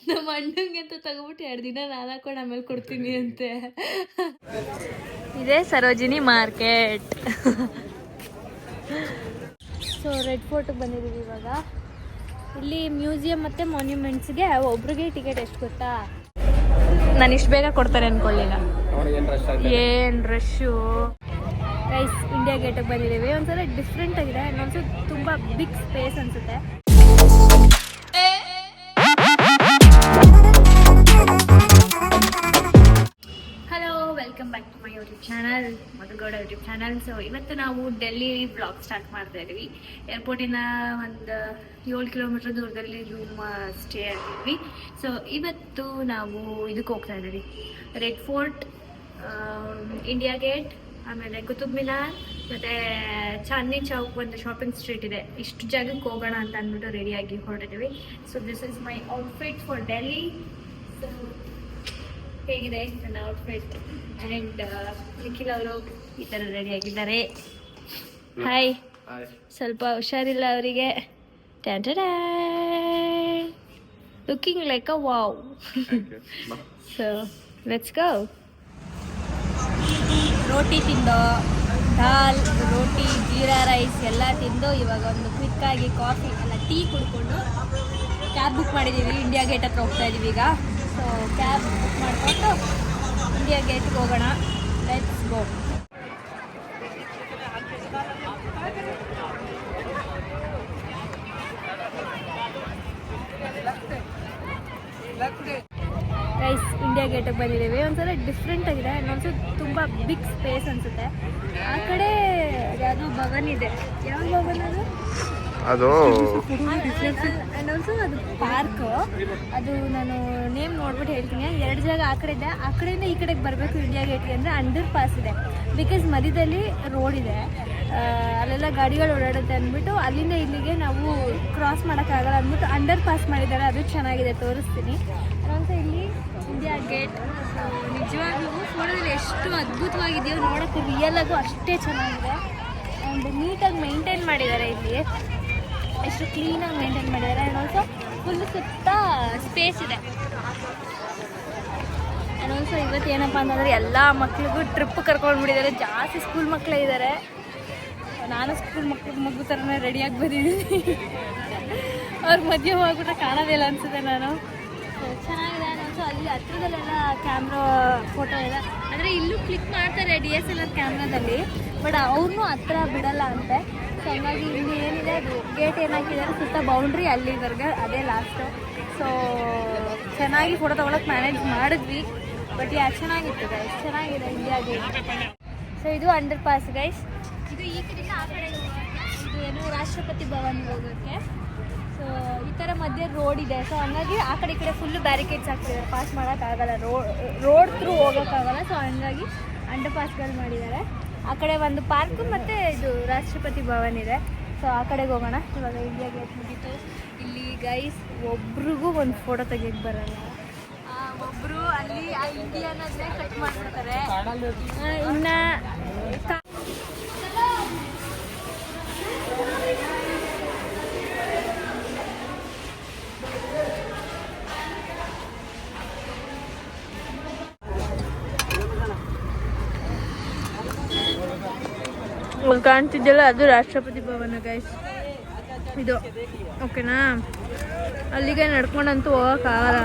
ನಮ್ಮ ಅಣ್ಣಂಗೆ ಅಂತ ತಗೋಬಿಟ್ಟು 2 ದಿನ ನಾನು ಹಾಕೊಂಡು ಆಮೇಲೆ ಕೊಡ್ತೀನಿ ಅಂತೆ. ಇದೇ ಸರೋಜಿನಿ ಮಾರ್ಕೆಟ್. ಸೊ ರೆಡ್ ಫೋರ್ಟ್ಗೆ ಬಂದಿದ್ದೀವಿ ಇವಾಗ. ಇಲ್ಲಿ ಮ್ಯೂಸಿಯಂ ಮತ್ತು ಮಾನ್ಯುಮೆಂಟ್ಸ್ಗೆ ಒಬ್ರಿಗೆ ಟಿಕೆಟ್ ಎಷ್ಟು ಗೊತ್ತಾ? ನಾನು ಇಷ್ಟು ಬೇಗ ಕೊಡ್ತಾರೆ ಅಂದ್ಕೊಳ್ಳಿಲ್ಲ. ಏನು ರಶ್ಶು ಗೈಸ್. ಇಂಡಿಯಾ ಗೇಟಿಗೆ ಬಂದಿದ್ದೀವಿ. ಒಂದ್ಸಲ ಡಿಫ್ರೆಂಟ್ ಆಗಿದೆ, ಇನ್ನೊಂದ್ಸಲ ತುಂಬ ಬಿಗ್ ಸ್ಪೇಸ್ ಅನಿಸುತ್ತೆ. Welcome back to my YouTube channel, Madhugowda YouTube channel. So ಇವತ್ತು ನಾವು ಡೆಲ್ಲಿ ಬ್ಲಾಗ್ ಸ್ಟಾರ್ಟ್ ಮಾಡ್ತಾ ಇದ್ದೀವಿ. ಏರ್ಪೋರ್ಟಿಂದ ಒಂದು 7 ಕಿಲೋಮೀಟರ್ ದೂರದಲ್ಲಿ ರೂಮ್ ಸ್ಟೇ ಆಗಿದ್ವಿ. ಸೊ ಇವತ್ತು ನಾವು ಇದಕ್ಕೆ ಹೋಗ್ತಾ ಇದ್ದೀವಿ, ರೆಡ್ ಫೋರ್ಟ್, ಇಂಡಿಯಾ ಗೇಟ್, ಆಮೇಲೆ ಕುತುಬ್ ಮಿನಾರ್ ಮತ್ತು ಚಾಂದ್ನಿ ಚೌಕ್, ಒಂದು ಶಾಪಿಂಗ್ ಸ್ಟ್ರೀಟ್ ಇದೆ. ಇಷ್ಟು ಜಾಗಕ್ಕೆ ಹೋಗೋಣ ಅಂತ ಅಂದ್ಬಿಟ್ಟು ರೆಡಿಯಾಗಿ ಹೊರಟಿದ್ದೀವಿ. So this is my outfit for Delhi. So ಹೇಗಿದೆ ನನ್ನ ಔಟ್ಫಿಟ್? ಆ್ಯಂಡ್ ನಿಖಿಲ್ ಅವರು ಈ ಥರ ರೆಡಿ ಆಗಿದ್ದಾರೆ. ಹಾಯ್. ಸ್ವಲ್ಪ ಹುಷಾರಿಲ್ಲ ಅವರಿಗೆ. Looking like a wow. So let's go. ರೋಟಿ ತಿಂದು, ದಾಲ್, ರೋಟಿ, ಜೀರಾ ರೈಸ್ ಎಲ್ಲ ತಿಂದು ಇವಾಗ ಒಂದು ಕ್ವಿಕ್ಕಾಗಿ ಕಾಫಿ ಎಲ್ಲ ಟೀ ಕುಡ್ಕೊಂಡು ಕ್ಯಾಬ್ ಬುಕ್ ಮಾಡಿದ್ದೀವಿ. ಇಂಡಿಯಾ ಗೇಟ್ ಹತ್ರ ಹೋಗ್ತಾ ಇದ್ದೀವಿ ಈಗ. ಸೊ ಕ್ಯಾಬ್ ಬುಕ್ ಮಾಡಿಕೊಂಡು ಇಂಡಿಯಾ ಗೇಟ್ಗೆ ಹೋಗೋಣ. Let's go. ಗೈಸ್, ಇಂಡಿಯಾ ಗೇಟಿಗೆ ಬಂದಿದ್ದೀವಿ. ಒಂದ್ಸಲ ಡಿಫ್ರೆಂಟ್ ಆಗಿದೆ, ಇನ್ನೊಂದ್ಸಲ ತುಂಬ ಬಿಗ್ ಸ್ಪೇಸ್ ಅನಿಸುತ್ತೆ. ಆ ಕಡೆ ಯಾವುದೋ ಭವನ್ ಇದೆ. ಯಾವ ಭವನ್ ಅದು? ಆ್ಯಂಡ್ ಆಲ್ಸೋ ಅದು ಪಾರ್ಕು. ಅದು ನಾನು ನೇಮ್ ನೋಡ್ಬಿಟ್ಟು ಹೇಳ್ತೀನಿ. 2 ಜಾಗ ಆ ಕಡೆ ಇದೆ. ಆ ಕಡೆಯಿಂದ ಈ ಕಡೆಗೆ ಬರಬೇಕು ಇಂಡಿಯಾ ಗೇಟ್ಗೆ ಅಂದರೆ ಅಂಡರ್ ಪಾಸ್ ಇದೆ. ಬಿಕಾಸ್ ಮಧ್ಯದಲ್ಲಿ ರೋಡ್ ಇದೆ, ಅಲ್ಲೆಲ್ಲ ಗಾಡಿಗಳು ಓಡಾಡುತ್ತೆ ಅಂದ್ಬಿಟ್ಟು ಅಲ್ಲಿಂದ ಇಲ್ಲಿಗೆ ನಾವು ಕ್ರಾಸ್ ಮಾಡೋಕ್ಕಾಗಲ್ಲ ಅಂದ್ಬಿಟ್ಟು ಅಂಡರ್ ಪಾಸ್ ಮಾಡಿದ್ದಾರೆ. ಅದು ಚೆನ್ನಾಗಿದೆ, ತೋರಿಸ್ತೀನಿ. ಆಲ್ಸೋ ಇಲ್ಲಿ ಇಂಡಿಯಾ ಗೇಟ್ ನಿಜವಾಗ್ಲೂ ಫೋಟೋದಲ್ಲಿ ಎಷ್ಟು ಅದ್ಭುತವಾಗಿದೆಯೋ, ನೋಡೋಕ್ಕೆ ರಿಯಲ್ ಆಗು ಅಷ್ಟೇ ಚೆನ್ನಾಗಿದೆ. ಆ್ಯಂಡ್ ನೀಟಾಗಿ ಮೇಂಟೈನ್ ಮಾಡಿದ್ದಾರೆ. ಇಲ್ಲಿ ಎಷ್ಟು ಕ್ಲೀನಾಗಿ ಮೇಂಟೈನ್ ಮಾಡಿದ್ದಾರೆ. ಆ್ಯಂಡ್ ಆಲ್ಸೋ ಫುಲ್ ಸುತ್ತ ಸ್ಪೇಸ್ ಇದೆ. ಆ್ಯಂಡ್ ಆಲ್ಸೋ ಇವತ್ತು ಏನಪ್ಪ ಅಂತಂದರೆ ಎಲ್ಲ ಮಕ್ಳಿಗೂ ಟ್ರಿಪ್ ಕರ್ಕೊಂಡ್ಬಿಟ್ಟಿದ್ದಾರೆ. ಜಾಸ್ತಿ ಸ್ಕೂಲ್ ಮಕ್ಕಳೇ ಇದ್ದಾರೆ. ನಾನು ಸ್ಕೂಲ್ ಮಗು ಥರನೇ ರೆಡಿಯಾಗಿ ಬಂದಿದ್ದೀನಿ. ಅವ್ರ ಮಧ್ಯೆ ಹೋಗ್ಬಿಟ್ರೆ ಕಾಣೋದಿಲ್ಲ ಅನಿಸುತ್ತೆ ನಾನು. ಚೆನ್ನಾಗಿದೆ. ಆಲ್ಸೋ ಅಲ್ಲಿ ಹತ್ರದಲ್ಲೆಲ್ಲ ಕ್ಯಾಮ್ರಾ ಫೋಟೋ ಇದೆ. ಅಂದರೆ ಇಲ್ಲೂ ಕ್ಲಿಕ್ ಮಾಡ್ತಾರೆ DSLR ಕ್ಯಾಮ್ರಾದಲ್ಲಿ, ಬಟ್ ಅವ್ರನ್ನೂ ಹತ್ರ ಬಿಡಲ್ಲ ಅಂತೆ. ಸೊ ಹಂಗಾಗಿ ಇಲ್ಲಿ ಏನಿದೆ ಅದು ಗೇಟ್ ಏನಾಕಿದ್ದಾರೆ, ಸುತ್ತ ಬೌಂಡ್ರಿ ಅಲ್ಲಿವರೆಗೆ, ಅದೇ ಲಾಸ್ಟು. ಸೊ ಚೆನ್ನಾಗಿ ಫೋಟೋ ತೊಗೊಳಕ್ಕೆ ಮ್ಯಾನೇಜ್ ಮಾಡಿದ್ವಿ. ಬಟ್ ಚೆನ್ನಾಗಿತ್ತು ಗೈಸ್, ಚೆನ್ನಾಗಿದೆ ಇಂಡಿಯಾ ಗೇಟ್. ಸೊ ಇದು ಅಂಡರ್ ಪಾಸ್ ಗೈಸ್. ಇದು ಈ ಕಡೆಯಿಂದ ಆ ಕಡೆ ಇದು ಏನು ರಾಷ್ಟ್ರಪತಿ ಭವನ್ಗೆ ಹೋಗೋಕ್ಕೆ. ಸೊ ಈ ಥರ ಮಧ್ಯೆ ರೋಡ್ ಇದೆ. ಸೊ ಹಂಗಾಗಿ ಆ ಕಡೆ ಈ ಕಡೆ ಫುಲ್ಲು ಬ್ಯಾರಿಕೇಡ್ಸ್ ಹಾಕ್ತಿದ್ದಾರೆ, ಪಾಸ್ ಮಾಡೋಕ್ಕಾಗಲ್ಲ, ರೋಡ್ ಥ್ರೂ ಹೋಗೋಕ್ಕಾಗಲ್ಲ. ಸೊ ಹಂಗಾಗಿ ಅಂಡರ್ ಪಾಸ್ಗಳು ಮಾಡಿದ್ದಾರೆ. ಆ ಕಡೆ ಒಂದು ಪಾರ್ಕು ಮತ್ತು ಇದು ರಾಷ್ಟ್ರಪತಿ ಭವನ್ ಇದೆ. ಸೊ ಆ ಕಡೆಗೆ ಹೋಗೋಣ. ಇವಾಗ ಇಂಡಿಯಾ ಗೇಟ್ ಮುಗೀತು. ಇಲ್ಲಿ ಗೈಸ್ ಒಬ್ರಿಗೂ ಒಂದು ಫೋಟೋ ತೆಗಿಯೋಕ್ಕೆ ಬರಲ್ಲ. ಒಬ್ಬರು ಅಲ್ಲಿ ಆ ಇಂಡಿಯಾನಲ್ಲೇ ಕಟ್ ಮಾಡಿಬಿಡ್ತಾರೆ. ಇನ್ನು ಕಾಣ್ತಿದ್ದಲ್ಲ, ಅದು ರಾಷ್ಟ್ರಪತಿ ಭವನ ಗೈಸ್. ಇದು ಓಕೆನಾ? ಅಲ್ಲಿಗೆ ನಡ್ಕೊಂಡಂತೂ ಹೋಗೋಕ್ಕಾಗಲ್ಲ.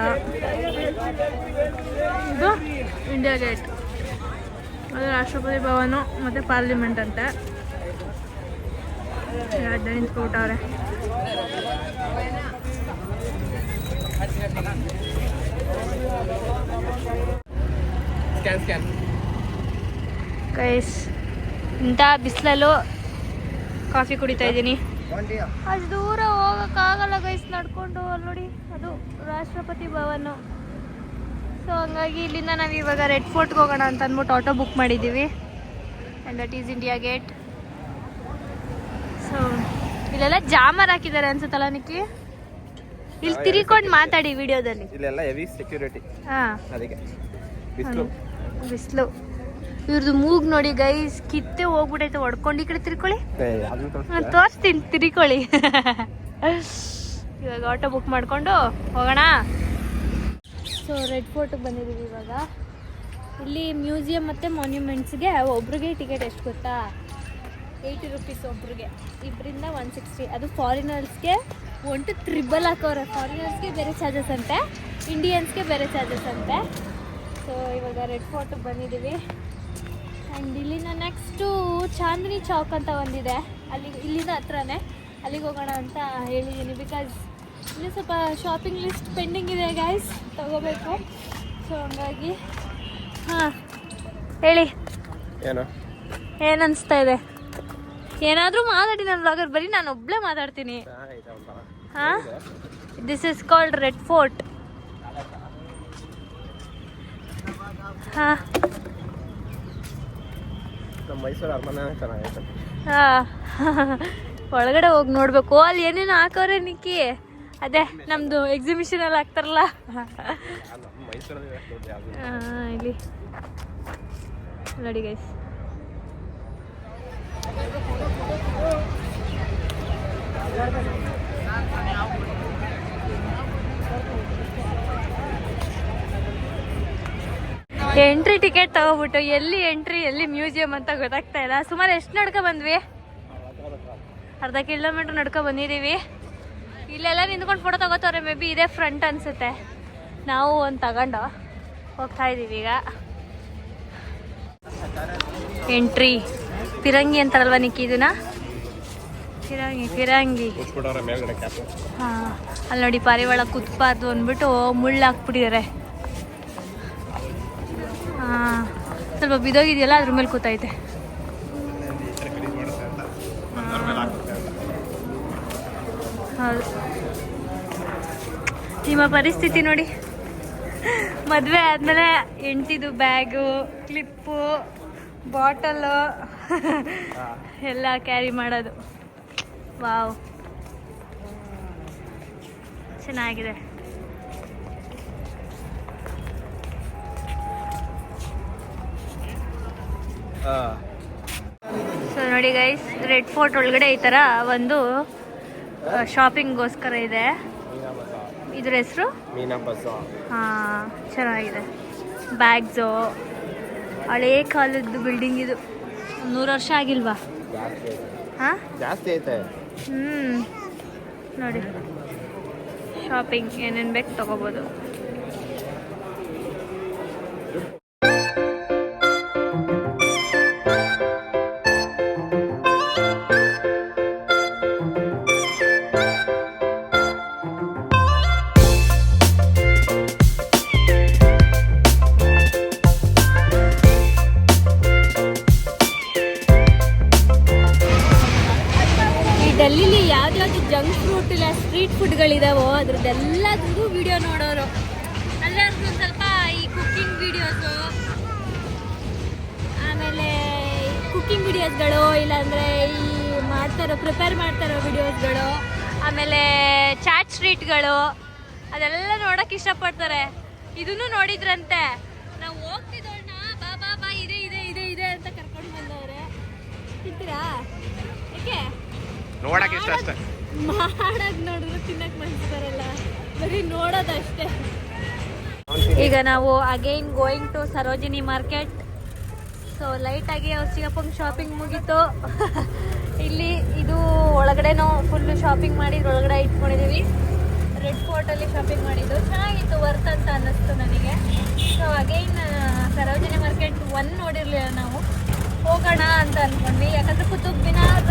ಇದು ಇಂಡಿಯಾ ಗೇಟ್, ಅದು ರಾಷ್ಟ್ರಪತಿ ಭವನ ಮತ್ತು ಪಾರ್ಲಿಮೆಂಟ್ ಅಂತ ನಿಂತ್ಕೊಬಿಟ್ಟವ್ರೆ. ಗೈಸ್, ಇಂಥ ಬಿಸಿಲಲ್ಲೂ ಕಾಫಿ ಕುಡಿತಾ ಇದ್ದೀನಿ. ಅಷ್ಟು ದೂರ ಹೋಗೋಕ್ಕಾಗಲ್ಲ ಗೈಸ್ ನಡ್ಕೊಂಡು. ಅಲ್ಲಿ ನೋಡಿ, ಅದು ರಾಷ್ಟ್ರಪತಿ ಭವನ. ಸೊ ಹಂಗಾಗಿ ಇಲ್ಲಿಂದ ನಾವು ಇವಾಗ ರೆಡ್ ಫೋರ್ಟ್ಗೆ ಹೋಗೋಣ ಅಂತ ಅಂದ್ಬಿಟ್ಟು ಆಟೋ ಬುಕ್ ಮಾಡಿದ್ದೀವಿ. And that is India gate. So ಇಲ್ಲೆಲ್ಲ ಜಾಮರ್ ಹಾಕಿದ್ದಾರೆ ಅನ್ಸುತ್ತಲ್ಲ ನಿಕ್ಕಿ? ಇಲ್ಲಿ ತಿರ್ಕೊಂಡು ಮಾತಾಡಿ ವಿಡಿಯೋದಲ್ಲಿ. ಇಲ್ಲೆಲ್ಲ ಹೆವಿ ಸೆಕ್ಯೂರಿಟಿ. ಹಾಂ, ಅದಕ್ಕೆ ಬಿಸಿಲು. ಇವ್ರದ್ದು ಮೂಗ್ ನೋಡಿ ಗೈಸ್, ಕಿತ್ತೆ ಹೋಗ್ಬಿಟ್ಟೈತೆ, ಹೊಡ್ಕೊಂಡು. ಈ ಕಡೆ ತಿರ್ಕೊಳ್ಳಿ, ತೋರಿಸ್ತೀನಿ, ತಿರ್ಕೊಳ್ಳಿ. ಇವಾಗ ಆಟೋ ಬುಕ್ ಮಾಡ್ಕೊಂಡು ಹೋಗೋಣ. ಸೊ ರೆಡ್ ಫೋರ್ಟಿಗೆ ಬಂದಿದ್ದೀವಿ ಇವಾಗ. ಇಲ್ಲಿ ಮ್ಯೂಸಿಯಂ ಮತ್ತು ಮಾನ್ಯುಮೆಂಟ್ಸ್ಗೆ ಒಬ್ರಿಗೆ ಟಿಕೆಟ್ ಎಷ್ಟು ಗೊತ್ತಾ? 80 ರೂಪೀಸ್ ಒಬ್ರಿಗೆ, ಇಬ್ಬರಿಂದ 160. ಅದು ಫಾರಿನರ್ಸ್ಗೆ 1 to 3 ಹಾಕೋರೆ. ಫಾರಿನರ್ಸ್ಗೆ ಬೇರೆ ಚಾರ್ಜಸ್ ಅಂತೆ, ಇಂಡಿಯನ್ಸ್ಗೆ ಬೇರೆ ಚಾರ್ಜಸ್ ಅಂತೆ. ಸೊ ಇವಾಗ ರೆಡ್ ಫೋರ್ಟಿಗೆ ಬಂದಿದ್ದೀವಿ. ಆ್ಯಂಡ್ ಇಲ್ಲಿಂದ ನೆಕ್ಸ್ಟು ಚಾಂದಿನಿ ಚೌಕ್ ಅಂತ ಒಂದಿದೆ, ಇಲ್ಲಿಂದ ಹತ್ರನೇ ಅಲ್ಲಿಗೆ ಹೋಗೋಣ ಅಂತ ಹೇಳಿದ್ದೀನಿ. ಬಿಕಾಸ್ ಇಲ್ಲಿ ಸ್ವಲ್ಪ ಶಾಪಿಂಗ್ ಲಿಸ್ಟ್ ಪೆಂಡಿಂಗ್ ಇದೆ ಗೈಸ್, ತಗೋಬೇಕು. ಸೊ ಹಂಗಾಗಿ ಹಾಂ ಹೇಳಿ, ಏನು ಅನಿಸ್ತಾ ಇದೆ? ಏನಾದರೂ ಮಾತಾಡಿ ನನ್ನ ವ್ಲಾಗರ್, ಬರೀ ನಾನು ಒಬ್ಬಳೇ ಮಾತಾಡ್ತೀನಿ. ಹಾಂ, this is called red fort. ಹಾಂ, ಮೈಸೂರು ಅರಮನೆ ಚೆನ್ನಾಗೈತೆ. ಹಾಂ, ಒಳಗಡೆ ಹೋಗಿ ನೋಡಬೇಕು. ಅಲ್ಲಿ ಏನೇನು ಹಾಕೋರೆ ನಿಕ್ಕಿ, ಅದೇ ನಮ್ಮದು ಎಕ್ಸಿಬಿಷನಲ್ಲಿ ಹಾಕ್ತಾರಲ್ಲ. ಇಲ್ಲಿ ನೋಡಿ ಗೈಸ್, ಎಂಟ್ರಿ ಟಿಕೆಟ್ ತಗೋಬಿಟ್ಟು ಎಲ್ಲಿ ಎಂಟ್ರಿ ಎಲ್ಲಿ ಮ್ಯೂಸಿಯಂ ಅಂತ ಗೊತ್ತಾಗ್ತಾ ಇಲ್ಲ. ಸುಮಾರು ಎಷ್ಟು ನಡ್ಕೊ ಬಂದ್ವಿ? ಅರ್ಧ ಕಿಲೋಮೀಟ್ರ್ ನಡ್ಕೊ ಬಂದಿದ್ದೀವಿ. ಇಲ್ಲೆಲ್ಲ ನಿಂತ್ಕೊಂಡು ಫೋಟೋ ತಗೋತವ್ರೆ, ಮೇ ಬಿ ಇದೇ ಫ್ರಂಟ್ ಅನಿಸುತ್ತೆ. ನಾವು ಒಂದು ತಗೊಂಡು ಹೋಗ್ತಾ ಇದ್ದೀವಿ ಈಗ. ಎಂಟ್ರಿ ಫಿರಂಗಿ ಅಂತಾರಲ್ವ ನಿಕ್ಕಿ, ಇದನ್ನ ಫಿರಂಗಿ. ಹಾಂ, ಅಲ್ಲಿ ನೋಡಿ ಪಾರಿವಾಳ ಕುತ್ಬಾರ್ದು ಅಂದ್ಬಿಟ್ಟು ಮುಳ್ಳು ಹಾಕ್ಬಿಟ್ಟಿದ್ದಾರೆ. ಹಾಂ, ಸ್ವಲ್ಪ ಬಿದೋಗಿದೆಯಲ್ಲ, ಅದ್ರ ಮೇಲೆ ಕೂತೈತೆ. ಹೌದು, ನಿಮ್ಮ ಪರಿಸ್ಥಿತಿ ನೋಡಿ. ಮದುವೆ ಆದಮೇಲೆ ಹೆಂಡ್ತಿದು ಬ್ಯಾಗು, ಕ್ಲಿಪ್ಪು, ಬಾಟಲು ಎಲ್ಲ ಕ್ಯಾರಿ ಮಾಡೋದು. ವಾವ್, ಚೆನ್ನಾಗಿದೆ. ಸೊ ನೋಡಿ ಗೈಸ್, ರೆಡ್ ಫೋರ್ಟ್ ಒಳಗಡೆ ಈ ಥರ ಒಂದು ಶಾಪಿಂಗ್ಗೋಸ್ಕರ ಇದೆ. ಇದ್ರ ಹೆಸರು ಮೀನಾ ಬಜಾರ್. ಹಾಂ, ಚೆನ್ನಾಗಿದೆ. ಬ್ಯಾಗ್ಸು, ಹಳೇ ಕಾಲದ್ದು ಬಿಲ್ಡಿಂಗ್ ಇದು. 100 ವರ್ಷ ಆಗಿಲ್ವಾ? ಹಾಂ, ಜಾಸ್ತಿ ಐತೆ. ನೋಡಿ, ಶಾಪಿಂಗ್ ಏನೇನು ಬೇಕು ತಗೋಬೋದು. ಡೆಲ್ಲಿಲಿ ಯಾವ್ದಾದ್ರು ಜಂಕ್ ಫ್ರೂಟ್ ಇಲ್ಲ ಸ್ಟ್ರೀಟ್ ಫುಡ್ಗಳಿದಾವೋ ಅದ್ರದ್ದೆಲ್ಲದ್ರೂ ವಿಡಿಯೋ ನೋಡೋರು. ಅಂದರೆ ಒಂದು ಸ್ವಲ್ಪ ಈ ಕುಕ್ಕಿಂಗ್ ವಿಡಿಯೋಸು, ಆಮೇಲೆ ಕುಕ್ಕಿಂಗ್ ವಿಡಿಯೋಸ್ಗಳು, ಇಲ್ಲಾಂದರೆ ಈ ಪ್ರಿಪೇರ್ ಮಾಡ್ತಾರೋ ವಿಡಿಯೋಸ್ಗಳು, ಆಮೇಲೆ ಚಾಟ್ ಸ್ಟ್ರೀಟ್ಗಳು, ಅದೆಲ್ಲ ನೋಡೋಕೆ ಇಷ್ಟಪಡ್ತಾರೆ. ಇದನ್ನು ನೋಡಿದ್ರಂತೆ. ನಾವು ಹೋಗ್ತಿದ್ದೋಣ, ಬಾ ಬಾ ಬಾ ಇದೆ ಇದೆ ಇದೆ ಇದೆ ಅಂತ ಕರ್ಕೊಂಡು ಬಂದವ್ರೆ. ತಿಂತೀರಾ? ಯಾಕೆ ನೋಡಕ್ಕೆ ಇಷ್ಟ ಅಷ್ಟೇ, ಮಾಡೋದು ನೋಡಿದ್ರೆ ತಿನ್ನಕ್ಕೆ ಮನಸ್ಸು ಬರಲ್ಲ, ಬರೀ ನೋಡೋದಷ್ಟೇ. ಈಗ ನಾವು again going to Sarojini market. So ಲೈಟಾಗಿ ಅವ್ರ ಚಿಕ್ಕಪ್ಪಂಗೆ ಶಾಪಿಂಗ್ ಮುಗೀತು. ಇಲ್ಲಿ ಇದು ಒಳಗಡೆನೂ ಫುಲ್ಲು ಶಾಪಿಂಗ್ ಮಾಡಿ ಒಳಗಡೆ ಇಟ್ಕೊಂಡಿದ್ದೀವಿ. ರೆಡ್ ಫೋರ್ಟಲ್ಲಿ ಶಾಪಿಂಗ್ ಮಾಡಿದ್ದು ಚೆನ್ನಾಗಿತ್ತು, ವರ್ತ್ ಅಂತ ಅನ್ನಿಸ್ತು ನನಗೆ. ಸೊ ಅಗೈನ್ ಸರೋಜಿನಿ ಮಾರ್ಕೆಟ್ 1 ನೋಡಿರಲಿಲ್ಲ ನಾವು, ಹೋಗೋಣ ಅಂತ ಅಂದ್ಕೊಂಡ್ವಿ. ಯಾಕಂದರೆ ಕುತುಬ್ ಮಿನಾರ್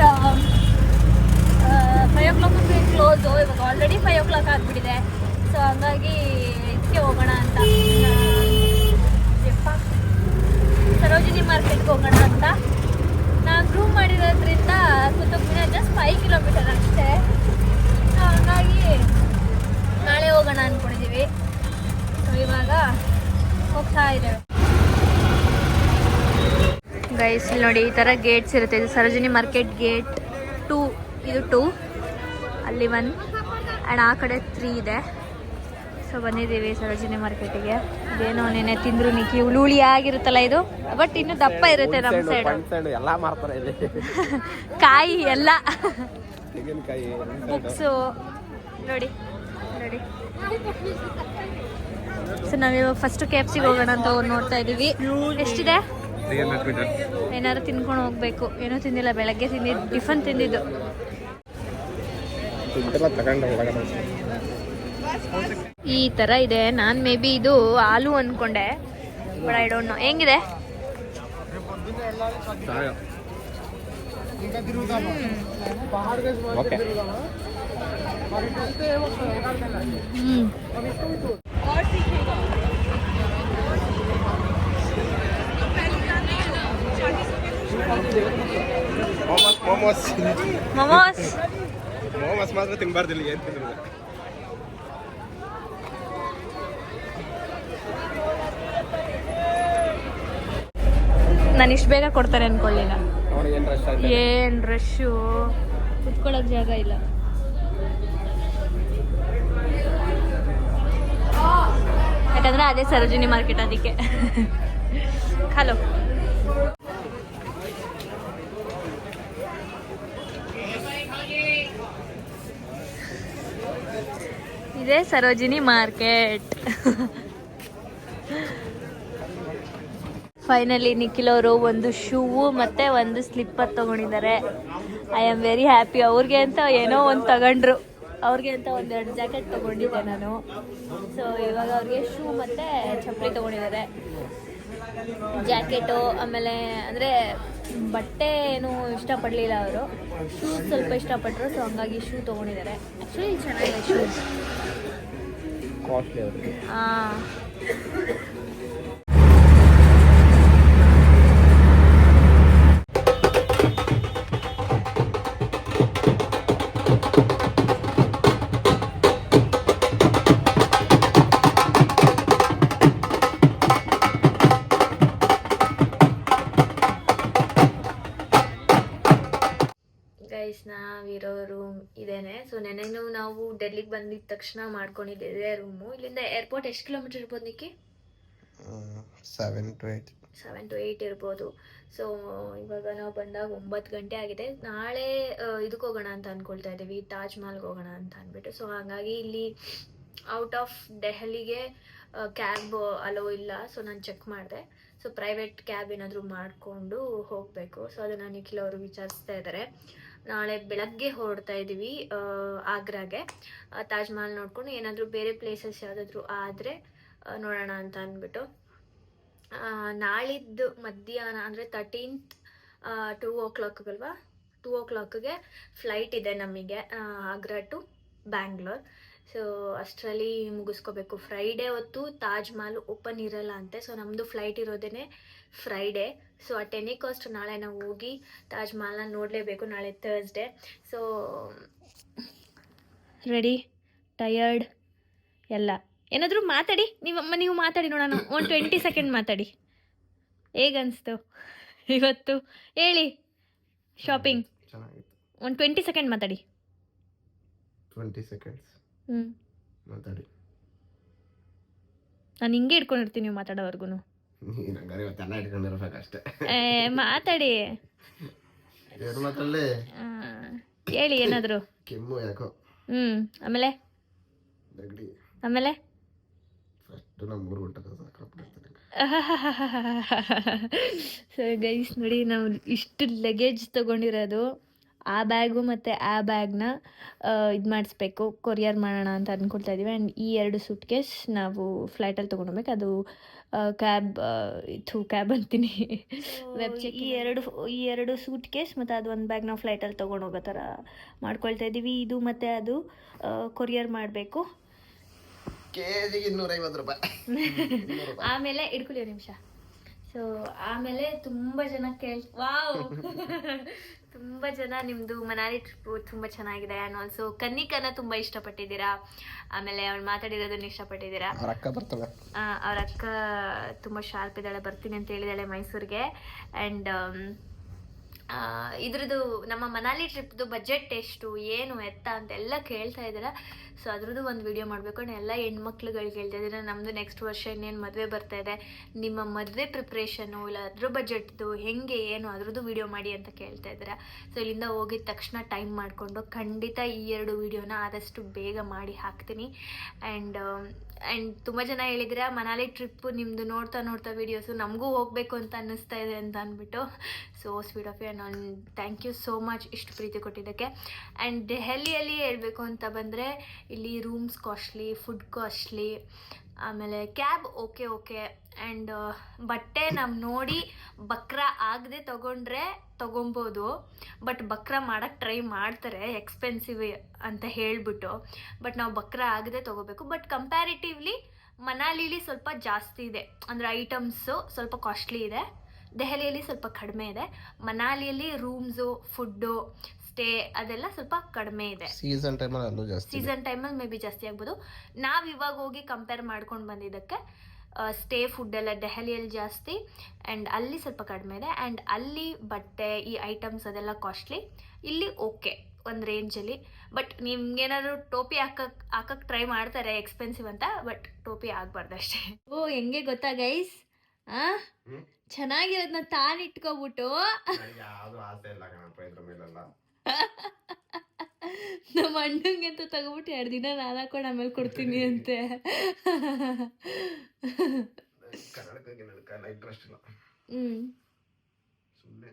5 o'clock ಕ್ಲೋಸು, ಇವಾಗ ಆಲ್ರೆಡಿ 5 o'clock ಆಗಿಬಿಟ್ಟಿದೆ. ಸೊ ಹಂಗಾಗಿ ಇದಕ್ಕೆ ಹೋಗೋಣ ಅಂತ, ಸರೋಜಿನಿ ಮಾರ್ಕೆಟ್ಗೆ ಹೋಗೋಣ ಅಂತ. ನಾವು ರೂಮ್ ಮಾಡಿರೋದ್ರಿಂದ ಕುತುಬ್ ಮಿನಾರ್ ಜಸ್ಟ್ 5 ಕಿಲೋಮೀಟರ್ ಅಷ್ಟೇ. ಸೊ ಹಂಗಾಗಿ ನಾಳೆ ಹೋಗೋಣ ಅಂದ್ಕೊಂಡಿದ್ದೀವಿ. ಸೊ ಇವಾಗ ಹೋಗ್ತಾ ಇದ್ದೇವೆ ಗೈಸ್. ಇಲ್ಲಿ ನೋಡಿ, ಈ ಥರ ಗೇಟ್ಸ್ ಇರುತ್ತೆ. ಇದು ಸರೋಜಿನಿ ಮಾರ್ಕೆಟ್ ಗೇಟ್ 2, ಇದು 2, ಅಲ್ಲಿ 1 ಆ್ಯಂಡ್ ಆ ಕಡೆ 3 ಇದೆ. ಸೊ ಬಂದಿದ್ದೀವಿ ಸರೋಜಿನಿ ಮಾರ್ಕೆಟಿಗೆ. ಇದೇನೋ ನೆನೆ ತಿಂದ್ರು ನಿಕ್ಕಿ, ಹುಳಿ ಆಗಿರುತ್ತಲ್ಲ ಇದು, ಬಟ್ ಇನ್ನು ದಪ್ಪ ಇರುತ್ತೆ ನಮ್ಮ ಸೈಡ್. ಎಲ್ಲ ಮಾರ್ತಾರೆ ಇಲ್ಲಿ, ಕಾಯಿ ಎಲ್ಲ, ತೆಂಗಿನಕಾಯಿ, ಬುಕ್ಸು ನೋಡಿ ನೋಡಿ. ಸೊ ನಾವಿವಾಗ ಫಸ್ಟ್ KFCಗೆ ಹೋಗೋಣ ಅಂತ ನೋಡ್ತಾ ಇದ್ದೀವಿ. ಎಷ್ಟಿದೆ? 300 meters. ಏನಾದ್ರು ತಿನ್ಕೊಂಡು ಹೋಗ್ಬೇಕು. ಏನೂ ತಿಂದಿಲ್ಲ, ಬೆಳಗ್ಗೆ ತಿಂದಿದ್ದು ಟಿಫನ್ ತಿಂದಿದ್ದು. ಈ ಥರ ಇದೆ. ನಾನು ಮೇ ಬಿ ಇದು ಆಲೂ ಅಂದ್ಕೊಂಡೆ, ಬಟ್ ಐ ಡೋಂಟ್ ನೋ. ಹೆಂಗಿದೆ? ಓಕೆ. ಮೋಮೋಸ್ ಮೊಮೋಸ್ ಮೋಮೋಸ್ ಮಾತ್ರ ತಿನ್ಬಾರ್ದಿಲ್ಲ, ಏನು ತಿನ್ನಲ್ಲ. ನಾನು ಇಷ್ಟು ಬೇಗ ಕೊಡ್ತಾರೆ ಅನ್ಕೊಳ್ಳಿಲ್ಲ. ನೋಡಿ ಏನು ರಶ್ ಆಗಿದೆ. ಏನು ರಶ್ಶು, ಕುತ್ಕೊಳ್ಳೋಕೆ ಜಾಗ ಇಲ್ಲ. ಯಾಕಂದ್ರೆ ಅದೇ ಸರೋಜಿನಿ ಮಾರ್ಕೆಟ್, ಅದಕ್ಕೆ. ಹಲೋ, ಇದೇ ಸರೋಜಿನಿ ಮಾರ್ಕೆಟ್. ಫೈನಲಿ ನಿಖಿಲ್ ಅವರು ಒಂದು ಶೂ ಮತ್ತು ಒಂದು ಸ್ಲಿಪ್ಪರ್ ತೊಗೊಂಡಿದ್ದಾರೆ. I am very happy. ಅವ್ರಿಗೆ ಅಂತ ಏನೋ ಒಂದು ತಗೊಂಡ್ರು. ಅವ್ರಿಗೆ ಅಂತ ಒಂದೆರಡು ಜಾಕೆಟ್ ತೊಗೊಂಡಿದ್ದೆ ನಾನು. ಸೊ ಇವಾಗ ಅವ್ರಿಗೆ ಶೂ ಮತ್ತು ಚಪ್ಪಲಿ ತೊಗೊಂಡಿದ್ದಾರೆ. ಜಾಕೆಟು ಆಮೇಲೆ ಅಂದರೆ ಬಟ್ಟೆ ಏನು ಇಷ್ಟಪಡಲಿಲ್ಲ ಅವರು, ಶೂಸ್ ಸ್ವಲ್ಪ ಇಷ್ಟಪಟ್ಟರು. ಸೊ ಹಂಗಾಗಿ ಶೂ ತೊಗೊಂಡಿದ್ದಾರೆ. ಆ್ಯಕ್ಚುಲಿ ಚೆನ್ನಾಗಿದೆ ಶೂ. ಕಾಸ್ಟ್ಲಿ ಅವ್ರಿಗೆ. ಹಾಂ, ಗೈಸ್ ನಾವಿರೋ ರೂಮ್ ಇದೇನೆ. ಸೊ ನೆನೆನೂ ನಾವು ಡೆಲ್ಲಿಗೆ ಬಂದಿದ್ದ ತಕ್ಷಣ ಮಾಡ್ಕೊಂಡಿದ್ದೆ ರೂಮು. ಇಲ್ಲಿಂದ ಏರ್ಪೋರ್ಟ್ ಎಷ್ಟು ಕಿಲೋಮೀಟರ್ ಇರ್ಬೋದು ನಿಕ್ಕಿ? 7 to 8. 7 to 8 ಇರ್ಬೋದು. ಸೊ ಇವಾಗ ನಾವು ಬಂದಾಗ 9 ಗಂಟೆ ಆಗಿದೆ. ನಾಳೆ ಇದಕ್ಕೆ ಹೋಗೋಣ ಅಂತ ಅಂದ್ಕೊಳ್ತಾ ಇದ್ದೀವಿ, ತಾಜ್ ಮಹಲ್ಗೆ ಹೋಗೋಣ ಅಂತ ಅಂದ್ಬಿಟ್ಟು. ಸೊ ಹಾಗಾಗಿ ಇಲ್ಲಿ ಔಟ್ ಆಫ್ ಡೆಹಲಿಗೆ ಕ್ಯಾಬ್ ಅಲೋ ಇಲ್ಲ. ಸೊ ನಾನು ಚೆಕ್ ಮಾಡಿದೆ. ಸೊ ಪ್ರೈವೇಟ್ ಕ್ಯಾಬ್ ಏನಾದರೂ ಮಾಡಿಕೊಂಡು ಹೋಗಬೇಕು. ಸೊ ಅದನ್ನು ನಿಖಿಲ್ ಅವರು ವಿಚಾರಿಸ್ತಾ ಇದ್ದಾರೆ. ನಾಳೆ ಬೆಳಗ್ಗೆ ಹೊರಡ್ತಾ ಇದ್ದೀವಿ ಆಗ್ರಾಗೆ. ತಾಜ್ ಮಹಲ್ ನೋಡ್ಕೊಂಡು ಏನಾದರೂ ಬೇರೆ ಪ್ಲೇಸಸ್ ಯಾವುದಾದ್ರೂ ಆದರೆ ನೋಡೋಣ ಅಂತ ಅಂದ್ಬಿಟ್ಟು. ನಾಳಿದ್ದು ಮಧ್ಯಾಹ್ನ ಅಂದರೆ 13th 2 o'clock ಅಲ್ವಾ, 2 o'clockಗೆ ಫ್ಲೈಟ್ ಇದೆ ನಮಗೆ ಆಗ್ರಾ ಟು ಬ್ಯಾಂಗ್ಳೂರ್. ಸೊ ಅಷ್ಟರಲ್ಲಿ ಮುಗಿಸ್ಕೋಬೇಕು. ಫ್ರೈಡೇ ಹೊತ್ತು ತಾಜ್ ಮಹಲ್ ಓಪನ್ ಇರಲ್ಲ ಅಂತೆ. ಸೊ ನಮ್ಮದು ಫ್ಲೈಟ್ ಇರೋದೇ Friday. So at any cost ನಾಳೆ ನಾವು ಹೋಗಿ ತಾಜ್ ಮಹಲ್ನ ನೋಡಲೇಬೇಕು. ನಾಳೆ ಥರ್ಸ್ಡೇ. ಸೊ ರೆಡಿ, ಟಯರ್ಡ್ ಎಲ್ಲ. ಏನಾದರೂ ಮಾತಾಡಿ, ನೀವು ಮಾತಾಡಿ ನೋಡೋಣ. ಒಂದು 20 ಸೆಕೆಂಡ್ ಮಾತಾಡಿ. ಹೇಗನ್ನಿಸ್ತು ಇವತ್ತು ಹೇಳಿ? ಶಾಪಿಂಗ್ ಚೆನ್ನಾಗಿತ್ತು. ಒಂದು 20 ಸೆಕೆಂಡ್ ಮಾತಾಡಿ. 20 seconds ಮಾತಾಡಿ. ನಾನು ಹಿಂಗೆ ಇಟ್ಕೊಂಡಿರ್ತೀನಿ ನೀವು ಮಾತಾಡೋವರೆಗೂ. ನೀನು ಹಂಗಾರೆ ಇವತ್ತೆಲ್ಲ ಇಟ್ಕೊಂಡಿರ್ಬೇಕಷ್ಟೇ. ಮಾತಾಡಿ, ಎರಡು ಮಾತಲ್ಲೇ ಹೇಳಿ ಏನಾದರೂ. ಕೆಮ್ಮು ಯಾಕೋ. ಆಮೇಲೆ ನೆಗಡಿ. ಆಮೇಲೆ ಫಸ್ಟ್ ನಮ್ಮ ಊರು ಬಿಟ್ಟದ ಸಾಕಾಗ್ಬಿಡ್ತಾರೆ. ಸೊ ಗೈಸ್ ನೋಡಿ, ನಾವು ಇಷ್ಟು ಲಗೇಜ್ ತೊಗೊಂಡಿರೋದು. ಆ ಬ್ಯಾಗು ಮತ್ತು ಆ ಬ್ಯಾಗ್ನ ಇದು ಮಾಡಿಸ್ಬೇಕು, ಕೊರಿಯರ್ ಮಾಡೋಣ ಅಂತ ಅಂದ್ಕೊಳ್ತಾ ಇದ್ದೀವಿ. ಆ್ಯಂಡ್ ಈ 2 ಸೂಟ್ ಕೇಸ್ ನಾವು ಫ್ಲೈಟಲ್ಲಿ ತೊಗೊಂಡೋಗ್ಬೇಕು. ಅದು ಕ್ಯಾಬ್ ಅಂತೀನಿ, ವೆಬ್ ಚೆಕ್. ಈ ಎರಡು ಸೂಟ್ ಕೇಸ್ ಮತ್ತು ಅದು ಒಂದು ಬ್ಯಾಗ್ ನಾವು ಫ್ಲೈಟಲ್ಲಿ ತೊಗೊಂಡೋಗೋ ಥರ ಮಾಡ್ಕೊಳ್ತಾ ಇದ್ದೀವಿ. ಇದು ಮತ್ತು ಅದು ಕೊರಿಯರ್ ಮಾಡಬೇಕು. ಕೆಜಿಗೆ 250 ರೂಪಾಯಿ. ಆಮೇಲೆ ಇಟ್ಕೊಳ್ಳಿ ಒಂದು ನಿಮಿಷ. ಸೊ ಆಮೇಲೆ ತುಂಬ ಜನ ವಾವ್ ತುಂಬ ಜನ ನಿಮ್ಮದು ಮನಾಲಿ ಟ್ರಿಪ್ಪು ತುಂಬ ಚೆನ್ನಾಗಿದೆ. ಆ್ಯಂಡ್ ಆಲ್ಸೋ ಕನ್ನಿಕನ ತುಂಬ ಇಷ್ಟಪಟ್ಟಿದ್ದೀರಾ. ಆಮೇಲೆ ಅವ್ಳು ಮಾತಾಡಿರೋದನ್ನ ಇಷ್ಟಪಟ್ಟಿದ್ದೀರಾ. ಅವ್ರ ಅಕ್ಕ ಬರ್ತಾಳೆ. ಅವ್ರ ಅಕ್ಕ ತುಂಬ ಶಾರ್ಪ್ ಇದ್ದಾಳೆ, ಬರ್ತೀನಿ ಅಂತ ಹೇಳಿದಾಳೆ ಮೈಸೂರಿಗೆ. ಆ್ಯಂಡ್ ಇದ್ರದ್ದು ನಮ್ಮ ಮನಾಲಿ ಟ್ರಿಪ್ದು ಬಜೆಟ್ ಎಷ್ಟು ಏನು ಎತ್ತ ಅಂತೆಲ್ಲ ಕೇಳ್ತಾ ಇದ್ದೀರಾ. ಸೊ ಅದ್ರದ್ದು ಒಂದು ವಿಡಿಯೋ ಮಾಡಬೇಕು. ಎಲ್ಲ ಹೆಣ್ಮಕ್ಳುಗಳಿಗೆ ಹೇಳ್ತಾ ಇದ್ದೀರಾ, ನಮ್ಮದು ನೆಕ್ಸ್ಟ್ ವರ್ಷ ಇನ್ನೇನು ಮದುವೆ ಬರ್ತಾ ಇದೆ, ನಿಮ್ಮ ಮದುವೆ ಪ್ರಿಪ್ರೇಷನು ಇಲ್ಲ ಅದ್ರ ಬಜೆಟ್ದು ಹೆಂಗೆ ಏನು ಅದ್ರದ್ದು ವಿಡಿಯೋ ಮಾಡಿ ಅಂತ ಕೇಳ್ತಾ ಇದ್ದೀರಾ. ಸೊ ಇಲ್ಲಿಂದ ಹೋಗಿದ ತಕ್ಷಣ ಟೈಮ್ ಮಾಡಿಕೊಂಡು ಖಂಡಿತ ಈ 2 ವಿಡಿಯೋನ ಆದಷ್ಟು ಬೇಗ ಮಾಡಿ ಹಾಕ್ತೀನಿ. ಆ್ಯಂಡ್ ತುಂಬ ಜನ ಹೇಳಿದ್ರೆ ಮನಾಲಿ ಟ್ರಿಪ್ಪು ನಿಮ್ಮದು ನೋಡ್ತಾ ವೀಡಿಯೋಸು ನಮಗೂ ಹೋಗಬೇಕು ಅಂತ ಅನ್ನಿಸ್ತಾ ಇದೆ ಅಂತ ಅಂದ್ಬಿಟ್ಟು. ಸೊ ಸ್ವೀಟ್ ಆಫ್ ಯು ನಾನು ಥ್ಯಾಂಕ್ ಯು ಸೋ ಮಚ್ ಇಷ್ಟು ಪ್ರೀತಿ ಕೊಟ್ಟಿದ್ದಕ್ಕೆ. ಆ್ಯಂಡ್ ದೆಹಲಿಯಲ್ಲಿ ಹೇಳಬೇಕು ಅಂತ ಬಂದರೆ ಇಲ್ಲಿ ರೂಮ್ಸ್ ಕಾಸ್ಟ್ಲಿ, ಫುಡ್ ಕಾಸ್ಟ್ಲಿ, ಆಮೇಲೆ ಕ್ಯಾಬ್ ಓಕೆ ಆ್ಯಂಡ್ ಬಟ್ಟೆ ನಾವು ನೋಡಿ ಬಕ್ರ ಆಗದೆ ತೊಗೊಬೋದು. ಬಟ್ ಬಕ್ರ ಮಾಡೋಕ್ಕೆ ಟ್ರೈ ಮಾಡ್ತಾರೆ ಎಕ್ಸ್ಪೆನ್ಸಿವ್ ಅಂತ ಹೇಳಿಬಿಟ್ಟು. ಬಟ್ ನಾವು ಬಕ್ರ ಆಗದೆ ತೊಗೋಬೇಕು. ಬಟ್ ಕಂಪ್ಯಾರಿಟಿವ್ಲಿ ಮನಾಲಿಲಿ ಸ್ವಲ್ಪ ಜಾಸ್ತಿ ಇದೆ, ಅಂದರೆ ಐಟಮ್ಸು ಸ್ವಲ್ಪ ಕಾಸ್ಟ್ಲಿ ಇದೆ. ದೆಹಲಿಯಲ್ಲಿ ಸ್ವಲ್ಪ ಕಡಿಮೆ ಇದೆ. ಮನಾಲಿಯಲ್ಲಿ ರೂಮ್ಸು, ಫುಡ್ಡು, ಸ್ಟೇ ಅದೆಲ್ಲ ಸ್ವಲ್ಪ ಕಡಿಮೆ ಇದೆ. ಸೀಸನ್ ಟೈಮಲ್ಲಿ ಮೇ ಬಿ ಜಾಸ್ತಿ ಆಗ್ಬೋದು. ನಾವು ಇವಾಗ ಹೋಗಿ ಕಂಪೇರ್ ಮಾಡ್ಕೊಂಡು ಬಂದಿದ್ದಕ್ಕೆ ಸ್ಟೇ ಫುಡ್ ಎಲ್ಲ ದೆಹಲಿಯಲ್ಲಿ ಜಾಸ್ತಿ ಆ್ಯಂಡ್ ಅಲ್ಲಿ ಸ್ವಲ್ಪ ಕಡಿಮೆ ಇದೆ. ಆ್ಯಂಡ್ ಅಲ್ಲಿ ಬಟ್ಟೆ ಈ ಐಟಮ್ಸ್ ಅದೆಲ್ಲ ಕಾಸ್ಟ್ಲಿ, ಇಲ್ಲಿ ಓಕೆ ಒಂದು ರೇಂಜಲ್ಲಿ. ಬಟ್ ನಿಮ್ಗೇನಾದ್ರು ಟೋಪಿ ಹಾಕಕ್ಕೆ ಟ್ರೈ ಮಾಡ್ತಾರೆ ಎಕ್ಸ್ಪೆನ್ಸಿವ್ ಅಂತ, ಬಟ್ ಟೋಪಿ ಆಗಬಾರ್ದು ಅಷ್ಟೇ. ಓ ಹೆಂಗೆ ಗೊತ್ತಾ ಗೈಸ್, ಚೆನ್ನಾಗಿರೋದನ್ನ ತಾನಿಟ್ಕೊಬಿಟ್ಟು ಯಾವುದು ಆಸೆ ಇಲ್ಲ ಕಣಪ್ಪ ಇದ್ರ ಮೇಲೆಲ್ಲ. ನಮ್ಮ ಅಣ್ಣಂಗೆ ಅಂತ ತಗೋಬಿಟ್ಟು 2 ದಿನ ನಾನು ಹಾಕೊಂಡು ಆಮೇಲೆ ಕೊಡ್ತೀನಿ ಅಂತೆ. ಕನ್ನಡಕ್ಕಾಗಿ ಇಂಟ್ರೆಸ್ಟ್ ಇಲ್ಲ. ಸುಮ್ಮನೆ